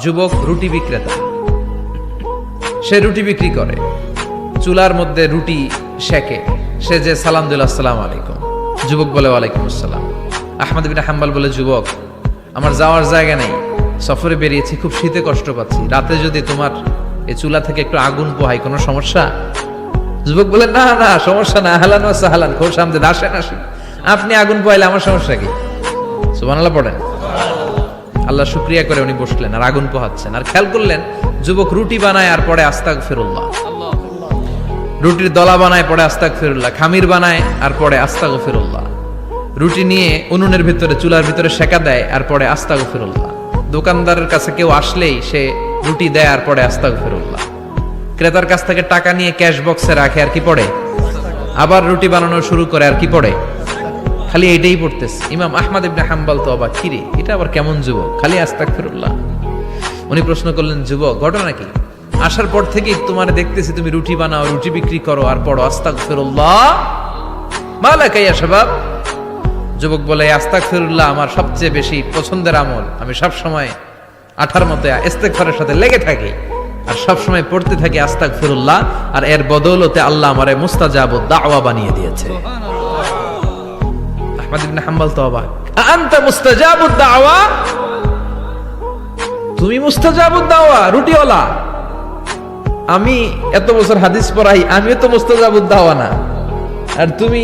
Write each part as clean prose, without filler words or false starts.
যুবক রুটি বিক্রেতা, সে রুটি বিক্রি করে, চুলার মধ্যে রুটি সেকে, সে যে সালাম দিল আসসালামু আলাইকুম, যুবক বলে ওয়ালাইকুম আসসালাম। আহমদ বিন হাম্বল বলে, যুবক আমার যাওয়ার জায়গা নেই, সফরে বেরিয়েছি, খুব শীতে কষ্ট পাচ্ছি, রাতে যদি তোমার এই চুলা থেকে একটু আগুন পোহাই কোনো সমস্যা? যুবক বলে, না না সমস্যা না, আহলান ওয়া সাহলান, খোশ আমদেদ, আসেন আসেন, আপনি আগুন পোহাইলে আমার সমস্যা কি? সুবহানাল্লাহ পড়েন। আল্লাহ শুকরিয়া করে উনি বসলেন আর আগুন পোহাচ্ছেন, আর খেয়াল করলেন যুবক রুটি বানায় আর পরে আস্তাগফিরুল্লাহ, রুটির দলা বানায় পরে আস্তাগফিরুল্লাহ, খামির বানায় আর পরে আস্তাগফিরুল্লাহ, রুটি নিয়ে উনুনের ভিতরে চুলার ভিতরে সেকা দেয় আর পরে আস্তাগফিরুল্লাহ, দোকানদারের কাছে কেউ আসলেই সে রুটি দেয় আর পরে আস্তাগফিরুল্লাহ, ক্রেতার কাছ থেকে টাকা নিয়ে ক্যাশ বক্সে রাখে আর কি পড়ে, আবার রুটি বানানো শুরু করে আর কি পড়ে, খালি এটাই পড়তেছে। ইমাম আহমদ ইবনে হাম্বল তো অবাক, কিরে এটা আবার কেমন যুবক, খালি আস্তাগফিরুল্লাহ। উনি প্রশ্ন করলেন, যুবক ঘটনা কি? আসার পর থেকেই তোমার দেখতেছি তুমি রুটি বানাও, রুটি বিক্রি করো আর পড়ো আস্তাগফিরুল্লাহ, মালাকা ইয়া শাবাব। যুবক বলে, আস্তাগফিরুল্লাহ আমার সবচেয়ে বেশি পছন্দের আমল, আমি সব সময় আঠার মতো ইস্তেগফারের সাথে লেগে থাকি আর সব সময় পড়তে থাকি আস্তাগফিরুল্লাহ, আর এর বদৌলতে আল্লাহ আমারে মুস্তাজাবুদ দাওয়া বানিয়ে দিয়েছে। আহমদ ইবনে হাম্বল তো অবাক, আনতা মুস্তাজাবুদ দাওয়া, তুমি মুস্তাজাবুদ দাওয়া রুটিওয়ালা? আমি এত বছর হাদিস পড়াই, আমিও তো মুস্তাজাবুদ দাওয়া না, আর তুমি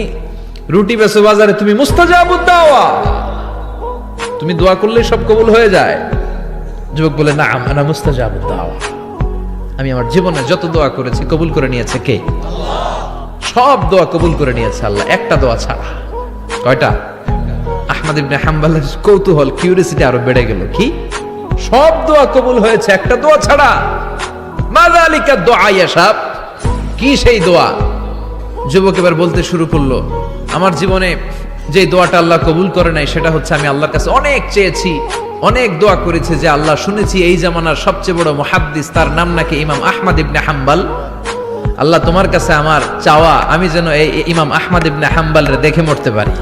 রুটি বেচো বাজারে, তুমি মুস্তাজাবুদ দাওয়া, তুমি দোয়া করলে সব কবুল হয়ে যায়? যুবক বলে, না আনা মুস্তাজাবুদ দাওয়া, আমি আমার জীবনে যত দোয়া করেছি কবুল করে নিয়েছে কে? সব দোয়া কবুল করে নিয়েছে আল্লাহ, একটা দোয়া ছাড়া। কয়টা? আহমদ ইবনে হাম্বলের কৌতূহল, কিউরিওসিটি আরো বেড়ে গেল, কি সব দোয়া কবুল হয়েছে একটা দোয়া ছাড়া? মাযালিকা দুআ ইয়া শাব, কি সেই দোয়া? যুবক এবার বলতে শুরু করলো, আমার জীবনে যে দোয়াটা আল্লাহ কবুল করে নাই সেটা হচ্ছে আমি আল্লাহর কাছে অনেক চেয়েছি, অনেক দোয়া করেছি যে আল্লাহ, শুনেছি এই জামানার সবচেয়ে বড় মুহাদ্দিস, তার নাম নাকি ইমাম আহমদ ইবনে হাম্বল, আল্লাহ তোমার কাছে আমার চাওয়া আমি যেন এই ইমাম আহমদ ইবনে হাম্বলরে দেখে মরতে পারি,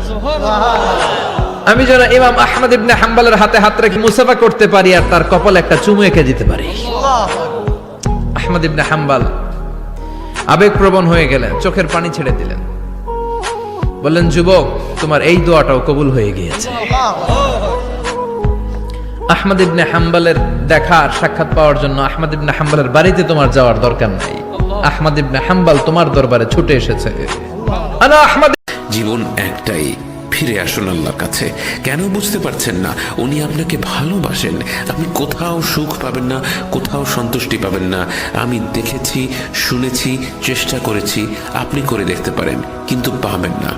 আমি যেন ইমাম আহমদ ইবনে হাম্বলের হাতে হাত রেখে মুসাফা করতে পারি আর তার কপালে একটা চুমু এঁকে দিতে পারি। আহমদ ইবনে হাম্বল আবেগপ্রবণ হয়ে গেলেন, চোখের পানি ছেড়ে দিলেন, বললেন, যুবক তোমার এই দোয়াটাও কবুল হয়ে গিয়েছে। আহমদ ইবনে হাম্বলের দেখা আর সাক্ষাৎ পাওয়ার জন্য আহমদ ইবনে হাম্বলের বাড়িতে তোমার যাওয়ার দরকার নাই, আহমদ ইবনে হাম্বল তোমার দরবারে ছুটে এসেছে। আনা আহমদ। জীবন একটাই, ফিরে আসুন আল্লাহর কাছে। কেন বুঝতে পারছেন না? উনি আপনাকে ভালোবাসেন। আপনি কোথাও সুখ পাবেন না, কোথাও সন্তুষ্টি পাবেন না। আমি দেখেছি, শুনেছি, চেষ্টা করেছি, আপনি করে দেখতে পারেন, কিন্তু পাবেন না।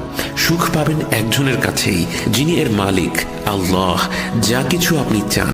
সুখ পাবেন একজনের কাছেই, যিনি এর মালিক, আল্লাহ। যা কিছু আপনি চান